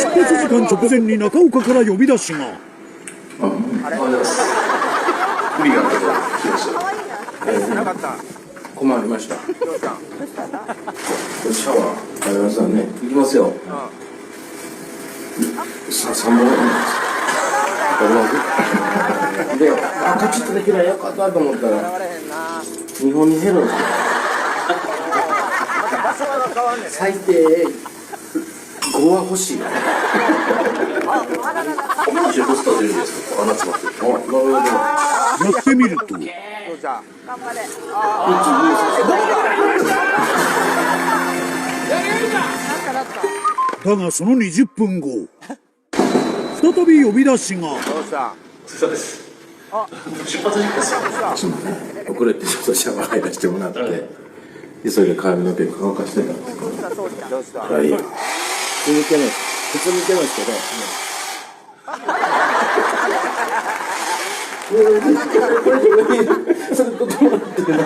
発時間直前に中岡から呼び出しが。首が来ました。なかった。困りました。シャワー、ありましたね。行きますよ。3本で、カチッとできないよかったと思ったら、2本に減るんですよ。最低5は欲しい。ジェットスター出るんですか？穴詰まってる。なるほど。やってみると。頑張れ。だがその20分後、再び呼び出しが。どうした？そうです。出発時間ですよ。遅れてちょっとシャワー入らせてもらって、急いで髪の毛乾かしてたんですけど。どうした？はい。普通見てないですけど。それとどうなってるの？